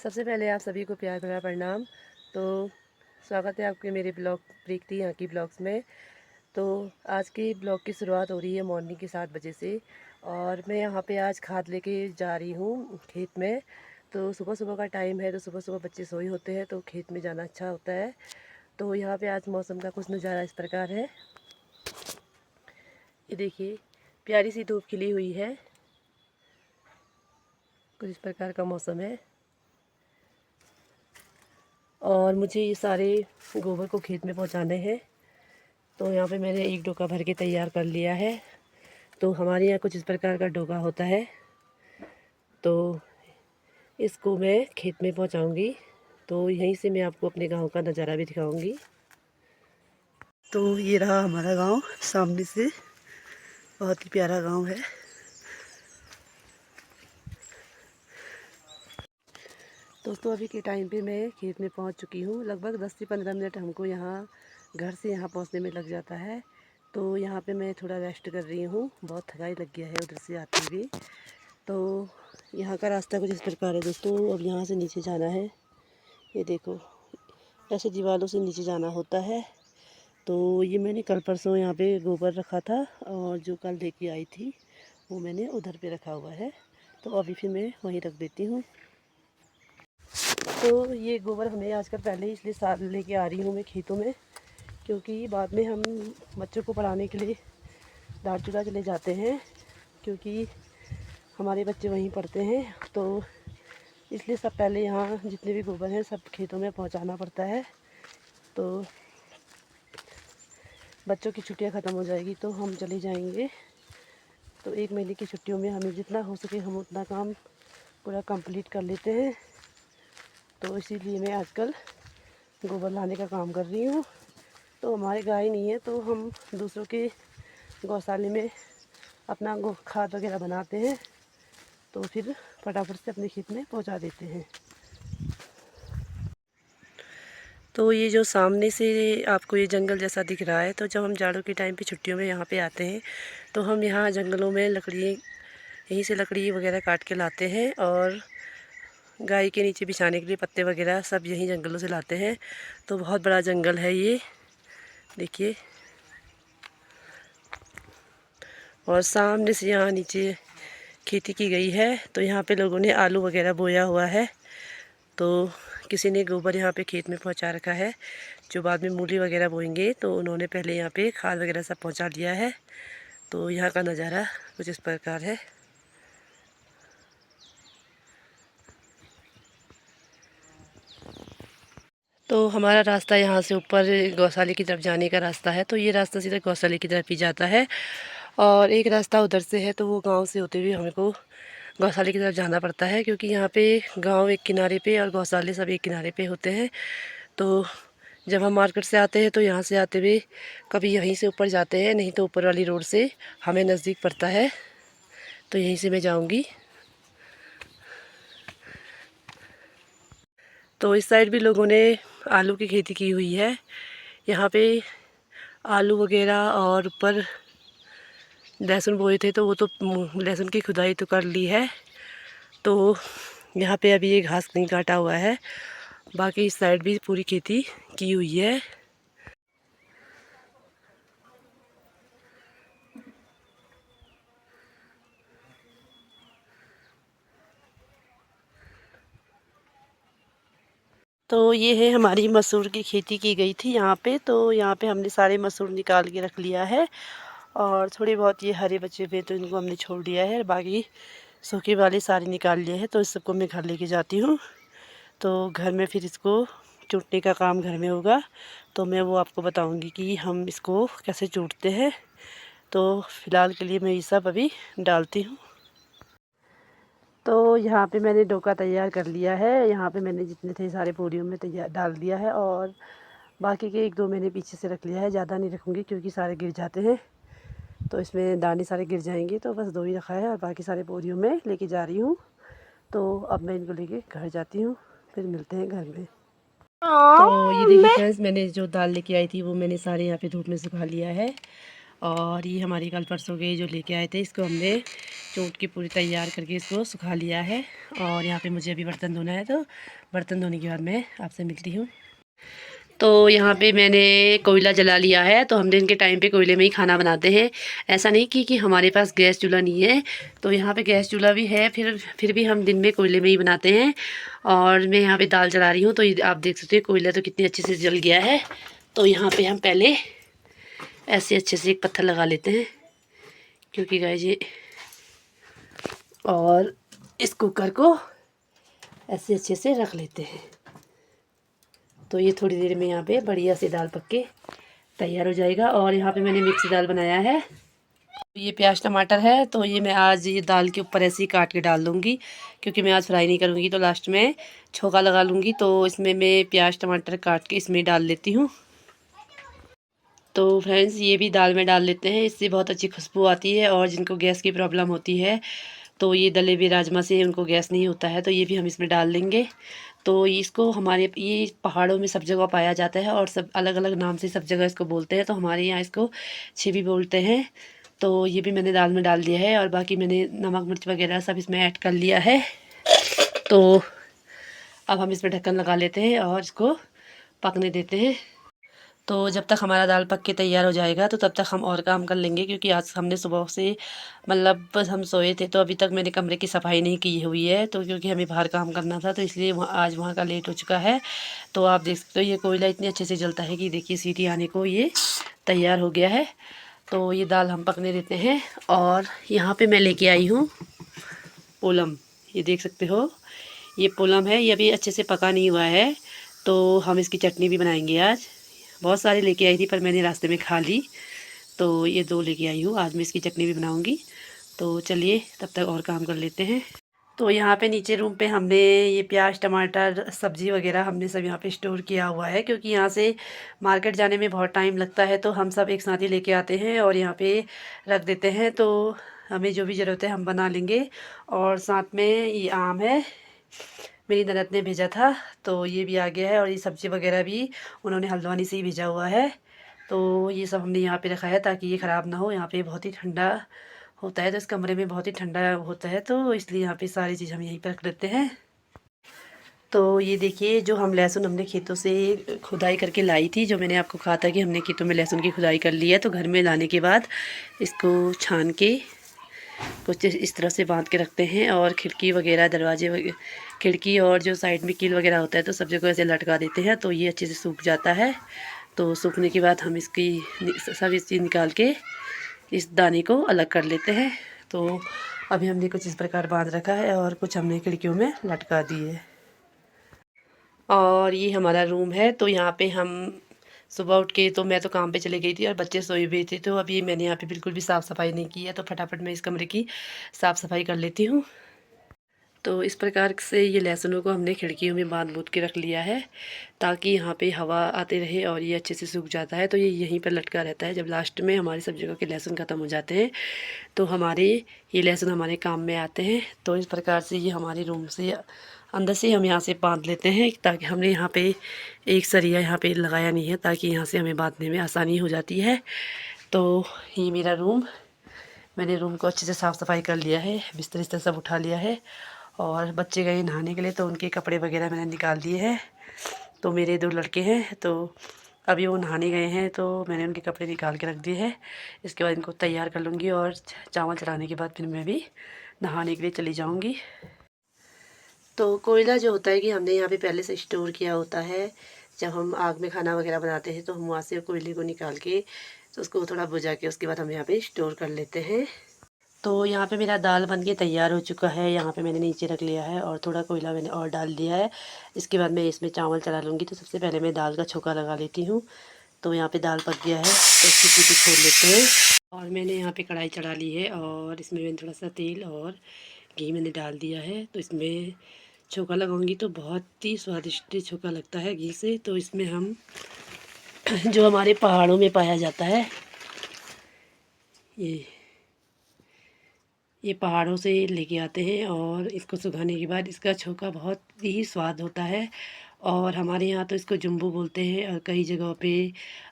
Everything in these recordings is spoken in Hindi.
सबसे पहले आप सभी को प्यार भरा प्रणाम। तो स्वागत है आपके मेरे ब्लॉग प्रीति यहाँ की ब्लॉग्स में। तो आज की ब्लॉग की शुरुआत हो रही है मॉर्निंग के 7 बजे से और मैं यहाँ पे आज खाद लेके जा रही हूँ खेत में। तो सुबह सुबह का टाइम है, तो सुबह सुबह बच्चे सोए होते हैं तो खेत में जाना अच्छा होता है। तो यहाँ पे आज मौसम का कुछ नज़ारा इस प्रकार है। ये देखिए, प्यारी सी धूप खिली हुई है। कुछ इस प्रकार का मौसम है और मुझे ये सारे गोबर को खेत में पहुंचाने हैं। तो यहाँ पे मैंने एक डोका भर के तैयार कर लिया है। तो हमारे यहाँ कुछ इस प्रकार का डोका होता है, तो इसको मैं खेत में पहुँचाऊँगी। तो यहीं से मैं आपको अपने गांव का नज़ारा भी दिखाऊंगी। तो ये रहा हमारा गांव सामने से, बहुत ही प्यारा गांव है। दोस्तों, अभी के टाइम पे मैं खेत में पहुंच चुकी हूँ। लगभग 10 से 15 मिनट हमको यहाँ घर से यहाँ पहुँचने में लग जाता है। तो यहाँ पे मैं थोड़ा रेस्ट कर रही हूँ, बहुत थकाई लग गया है उधर से आते हुए। तो यहाँ का रास्ता कुछ इस प्रकार है दोस्तों। अब यहाँ से नीचे जाना है, ये देखो, ऐसे दीवारों से नीचे जाना होता है। तो ये मैंने कल परसों यहाँ पे गोबर रखा था और जो कल लेके आई थी वो मैंने उधर पे रखा हुआ है। तो अभी फिर मैं वहीं रख देती हूँ। तो ये गोबर हमें आजकल पहले ही इसलिए साथ लेके आ रही हूँ मैं खेतों में, क्योंकि बाद में हम बच्चों को पढ़ाने के लिए दारचूला चले जाते हैं, क्योंकि हमारे बच्चे वहीं पढ़ते हैं। तो इसलिए सब पहले यहाँ जितने भी गोबर हैं सब खेतों में पहुँचाना पड़ता है। तो बच्चों की छुट्टियाँ ख़त्म हो जाएगी तो हम चले जाएंगे। तो 1 महीने की छुट्टियों में हमें जितना हो सके हम उतना काम पूरा कंप्लीट कर लेते हैं। तो इसीलिए मैं आजकल गोबर लाने का काम कर रही हूँ। तो हमारे गाय नहीं है तो हम दूसरों के गौशाले में अपना खाद वगैरह बनाते हैं, तो फिर फटाफट से अपने खेत में पहुँचा देते हैं। तो ये जो सामने से आपको ये जंगल जैसा दिख रहा है, तो जब हम जाड़ों के टाइम पे छुट्टियों में यहाँ पे आते हैं तो हम यहाँ जंगलों में लकड़ी, यहीं से लकड़ी वगैरह काट के लाते हैं और गाय के नीचे बिछाने के लिए पत्ते वगैरह सब यहीं जंगलों से लाते हैं। तो बहुत बड़ा जंगल है ये, देखिए। और सामने से यहाँ नीचे खेती की गई है। तो यहाँ पे लोगों ने आलू वगैरह बोया हुआ है। तो किसी ने गोबर यहाँ पे खेत में पहुँचा रखा है। जो बाद में मूली वगैरह बोएंगे तो उन्होंने पहले यहाँ पे खाद वगैरह सब पहुँचा दिया है। तो यहाँ का नज़ारा कुछ इस प्रकार है। तो हमारा रास्ता यहाँ से ऊपर गौशाले की तरफ जाने का रास्ता है। तो ये रास्ता सीधा गौशाले की तरफ ही जाता है और एक रास्ता उधर से है, तो वो गांव से होते हुए हमें को गौशाले की तरफ जाना पड़ता है, क्योंकि यहाँ पे गांव एक किनारे पे और गौशाले सब एक किनारे पे होते हैं। तो जब हम मार्केट से आते हैं तो यहाँ से आते हुए कभी यहीं से ऊपर जाते हैं, नहीं तो ऊपर वाली रोड से हमें नज़दीक पड़ता है, तो यहीं से मैं जाऊँगी। तो इस साइड भी लोगों ने आलू की खेती की हुई है। यहाँ पे आलू वगैरह और ऊपर लहसुन बोए थे, तो वो तो लहसुन की खुदाई तो कर ली है। तो यहाँ पे अभी ये घास नहीं काटा हुआ है, बाकी इस साइड भी पूरी खेती की हुई है। तो ये है हमारी मसूर की खेती की गई थी यहाँ पे। तो यहाँ पे हमने सारे मसूर निकाल के रख लिया है और थोड़ी बहुत ये हरे बचे हुए तो इनको हमने छोड़ दिया है, बाकी सूखे वाले सारे निकाल लिए हैं। तो इस सबको मैं घर लेके जाती हूँ। तो घर में फिर इसको चूटने का काम घर में होगा, तो मैं वो आपको बताऊँगी कि हम इसको कैसे चूटते हैं। तो फ़िलहाल के लिए मैं ये सब अभी डालती हूँ। तो यहाँ पे मैंने डोका तैयार कर लिया है। यहाँ पे मैंने जितने थे सारे बोरियों में तैयार डाल दिया है और बाकी के 1-2 मैंने पीछे से रख लिया है। ज़्यादा नहीं रखूँगी क्योंकि सारे गिर जाते हैं, तो इसमें दाने सारे गिर जाएंगे। तो बस 2 ही रखा है और बाकी सारे बोरियों में लेके जा रही हूँ। तो अब मैं इनको लेके घर जाती हूँ, फिर मिलते हैं घर में। तो ये देखिए फ्रेंड्स, मैंने जो दाल लेके आई थी वो मैंने सारे यहाँ पे धूप में सुखा लिया है और ये हमारी कल परसों के जो लेके आए थे, इसको हमने चोट की पूरी तैयार करके इसको सुखा लिया है। और यहाँ पे मुझे अभी बर्तन धोना है, तो बर्तन धोने के बाद मैं आपसे मिलती हूँ। तो यहाँ पे मैंने कोयला जला लिया है, तो हम दिन के टाइम पे कोयले में ही खाना बनाते हैं। ऐसा नहीं कि हमारे पास गैस चूल्हा नहीं है, तो यहाँ पे गैस चूल्हा भी है, फिर भी हम दिन में कोयले में ही बनाते हैं। और मैं यहाँ पे दाल चढ़ा रही हूँ, तो ये आप देख सकते हो कोयला तो कितनी अच्छे से जल गया है। तो यहाँ पे हम पहले ऐसे अच्छे से एक पत्थर लगा लेते हैं, क्योंकि गाइस ये, और इस कुकर को ऐसे अच्छे से रख लेते हैं। तो ये थोड़ी देर में यहाँ पे बढ़िया से दाल पक के तैयार हो जाएगा। और यहाँ पे मैंने मिक्स दाल बनाया है। ये प्याज टमाटर है, तो ये मैं आज ये दाल के ऊपर ऐसे ही काट के डाल दूँगी, क्योंकि मैं आज फ्राई नहीं करूँगी, तो लास्ट में छोंका लगा लूँगी। तो इसमें मैं प्याज टमाटर काट के इसमें डाल लेती हूँ। तो फ्रेंड्स ये भी दाल में डाल लेते हैं, इससे बहुत अच्छी खुशबू आती है। और जिनको गैस की प्रॉब्लम होती है, तो ये दले हुए राजमा से उनको गैस नहीं होता है, तो ये भी हम इसमें डाल देंगे। तो इसको हमारे ये पहाड़ों में सब जगह पाया जाता है, और सब अलग अलग नाम से सब जगह इसको बोलते हैं। तो हमारे यहाँ इसको छिभी बोलते हैं। तो ये भी मैंने दाल में डाल दिया है, और बाकी मैंने नमक मिर्च वगैरह सब इसमें ऐड कर लिया है। तो अब हम इसमें ढक्कन लगा लेते हैं और इसको पकने देते हैं। तो जब तक हमारा दाल पक के तैयार हो जाएगा, तो तब तक हम और काम कर लेंगे, क्योंकि आज हमने सुबह से मतलब बस हम सोए थे, तो अभी तक मैंने कमरे की सफाई नहीं की हुई है। तो क्योंकि हमें बाहर काम करना था, तो इसलिए आज वहाँ का लेट हो चुका है। तो आप देख सकते हो ये कोयला इतने अच्छे से जलता है कि देखिए सीटी आने को ये तैयार हो गया है। तो ये दाल हम पकने देते हैं। और यहाँ पर मैं लेके आई हूँ पोलम, ये देख सकते हो ये पोलम है, ये अभी अच्छे से पका नहीं हुआ है। तो हम इसकी चटनी भी बनाएंगे आज। बहुत सारे लेके आई थी, पर मैंने रास्ते में खा ली, तो ये 2 लेके आई हूँ। आज मैं इसकी चटनी भी बनाऊँगी। तो चलिए तब तक और काम कर लेते हैं। तो यहाँ पे नीचे रूम पे हमने ये प्याज टमाटर सब्ज़ी वगैरह हमने सब यहाँ पे स्टोर किया हुआ है, क्योंकि यहाँ से मार्केट जाने में बहुत टाइम लगता है। तो हम सब एक साथ ही लेके आते हैं और यहाँ पे रख देते हैं। तो हमें जो भी ज़रूरत है हम बना लेंगे। और साथ में ये आम है, मेरी ननद ने भेजा था, तो ये भी आ गया है। और ये सब्ज़ी वगैरह भी उन्होंने हल्द्वानी से ही भेजा हुआ है। तो ये सब हमने यहाँ पे रखा है, ताकि ये ख़राब ना हो। यहाँ पे बहुत ही ठंडा होता है, तो इस कमरे में बहुत ही ठंडा होता है, तो इसलिए यहाँ पे सारी चीज़ हम यहीं पर रख देते हैं। तो ये देखिए जो हम लहसुन हमने खेतों से खुदाई करके लाई थी, जो मैंने आपको कहा था कि हमने खेतों में लहसुन की खुदाई कर ली है। तो घर में लाने के बाद इसको छान के कुछ इस तरह से बांध के रखते हैं। और खिड़की वगैरह दरवाजे खिड़की और जो साइड में कील वगैरह होता है, तो सब जगह ऐसे लटका देते हैं, तो ये अच्छे से सूख जाता है। तो सूखने के बाद हम इसकी सब इस चीज़ निकाल के इस दाने को अलग कर लेते हैं। तो अभी हमने कुछ इस प्रकार बांध रखा है, और कुछ हमने खिड़कियों में लटका दिए। और ये हमारा रूम है। तो यहाँ पे हम सुबह उठ के, तो मैं तो काम पे चली गई थी और बच्चे सोए हुए थे, तो अभी मैंने यहाँ पे बिल्कुल भी साफ़ सफाई नहीं की है। तो फटाफट मैं इस कमरे की साफ़ सफाई कर लेती हूँ। तो इस प्रकार से ये लहसुनों को हमने खिड़कियों में बांध बूँध के रख लिया है, ताकि यहाँ पे हवा आते रहे और ये अच्छे से सूख जाता है। तो ये यहीं पर लटका रहता है। जब लास्ट में हमारी सब जगह के लहसुन ख़त्म हो जाते हैं, तो हमारे ये लहसुन हमारे काम में आते हैं। तो इस प्रकार से ये हमारे रूम से अंदर से हम यहाँ से बांध लेते हैं, ताकि हमने यहाँ पे एक सरिया यहाँ पे लगाया नहीं है, ताकि यहाँ से हमें बांधने में आसानी हो जाती है। तो ये मेरा रूम, मैंने रूम को अच्छे से साफ़ सफाई कर लिया है, बिस्तर इस्तर सब उठा लिया है। और बच्चे गए नहाने के लिए, तो उनके कपड़े वगैरह मैंने निकाल दिए हैं। तो मेरे 2 लड़के हैं, तो अभी वो नहाने गए हैं, तो मैंने उनके कपड़े निकाल के रख दिए हैं। इसके बाद इनको तैयार कर लूँगी, और चावल चढ़ाने के बाद फिर मैं भी नहाने के लिए चली जाऊँगी। तो कोयला जो होता है कि हमने यहाँ पे पहले से स्टोर किया होता है। जब हम आग में खाना वगैरह बनाते हैं, तो हम वहाँ से कोयले को निकाल के, तो उसको थोड़ा बुझा के उसके बाद हम यहाँ पे स्टोर कर लेते हैं। तो यहाँ पे मेरा दाल बन के तैयार हो चुका है। यहाँ पे मैंने नीचे रख लिया है, और थोड़ा कोयला मैंने और डाल दिया है। इसके बाद मैं इसमें चावल चढ़ा लूँगी। तो सबसे पहले मैं दाल का छोंका लगा लेती हूँ। तो यहाँ पे दाल पक गया है, तो इसकी सीटी छोड़ लेते हैं। और मैंने यहाँ पे कढ़ाई चढ़ा ली है, और इसमें मैंने थोड़ा सा तेल और घी मैंने डाल दिया है। तो इसमें छोंका लगाऊंगी, तो बहुत ही स्वादिष्ट छोंका लगता है घी से। तो इसमें हम जो हमारे पहाड़ों में पाया जाता है, ये पहाड़ों से लेके आते हैं, और इसको सुखाने के बाद इसका छोंका बहुत ही स्वाद होता है। और हमारे यहाँ तो इसको जुम्बू बोलते हैं और कई जगहों पे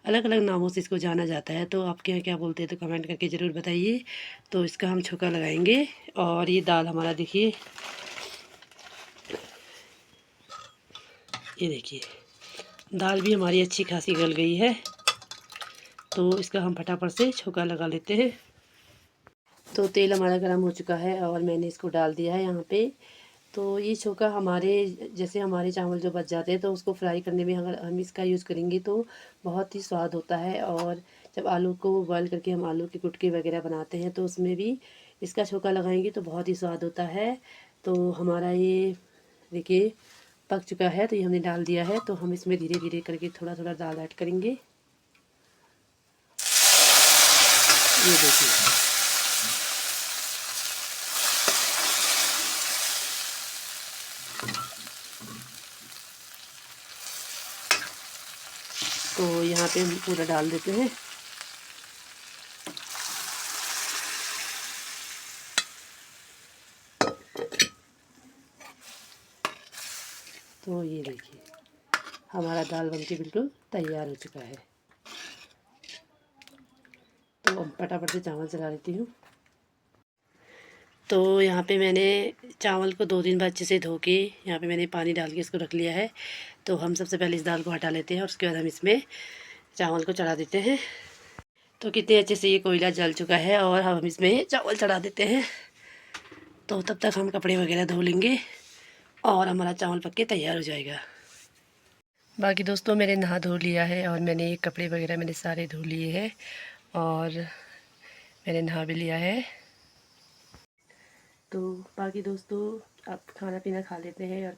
अलग अलग नामों से इसको जाना जाता है। तो आपके यहाँ क्या बोलते हैं तो कमेंट करके ज़रूर बताइए। तो इसका हम छोंका लगाएंगे। और ये दाल हमारा देखिए, ये देखिए दाल भी हमारी अच्छी खासी गल गई है। तो इसका हम फटाफट से छोंका लगा लेते हैं। तो तेल हमारा गर्म हो चुका है और मैंने इसको डाल दिया है यहाँ पे। तो ये छोंका हमारे, जैसे हमारे चावल जो बच जाते हैं तो उसको फ्राई करने में अगर हम इसका यूज़ करेंगे तो बहुत ही स्वाद होता है। और जब आलू को बॉयल करके हम आलू के गुटके वगैरह बनाते हैं तो उसमें भी इसका छोंका लगाएंगे तो बहुत ही स्वाद होता है। तो हमारा ये देखिए पक चुका है। तो ये हमने डाल दिया है। तो हम इसमें धीरे धीरे करके थोड़ा थोड़ा दाल ऐड करेंगे। ये देखिए, तो यहाँ पे हम पूरा डाल देते हैं। तो ये देखिए हमारा दाल बनके बिल्कुल तैयार हो चुका है। तो अब फटाफट से चावल चला लेती हूँ। तो यहाँ पे मैंने चावल को 2 दिन बाद अच्छे से धो के यहाँ पे मैंने पानी डाल के इसको रख लिया है। तो हम सबसे पहले इस दाल को हटा लेते हैं और उसके बाद हम इसमें चावल को चढ़ा देते हैं। तो कितने अच्छे से ये कोयला जल चुका है और हम इसमें चावल चढ़ा देते हैं। तो तब तक हम कपड़े वगैरह धो लेंगे और हमारा चावल पक के तैयार हो जाएगा। बाकी दोस्तों मैंने नहा धो लिया है और मैंने कपड़े वगैरह मैंने सारे धो लिए हैं और मैंने नहा भी लिया है। तो बाकी दोस्तों अब खाना पीना खा लेते हैं और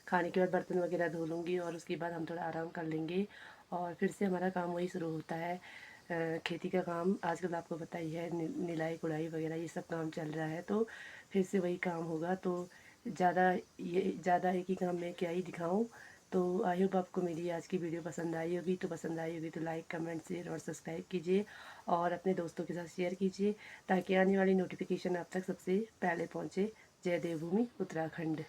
खाने के बाद बर्तन वगैरह धो लूँगी और उसके बाद हम थोड़ा आराम कर लेंगे और फिर से हमारा काम वही शुरू होता है। खेती का काम आजकल आपको पता ही है, निलाई गुड़ाई वगैरह ये सब काम चल रहा है। तो फिर से वही काम होगा। तो ज़्यादा एक ही काम में क्या ही दिखाऊं। तो आई होप आपको मेरी आज की वीडियो पसंद आई होगी। तो पसंद आई होगी तो लाइक कमेंट शेयर और सब्सक्राइब कीजिए और अपने दोस्तों के साथ शेयर कीजिए ताकि आने वाली नोटिफिकेशन आप तक सबसे पहले पहुँचे। जय देवभूमि उत्तराखंड।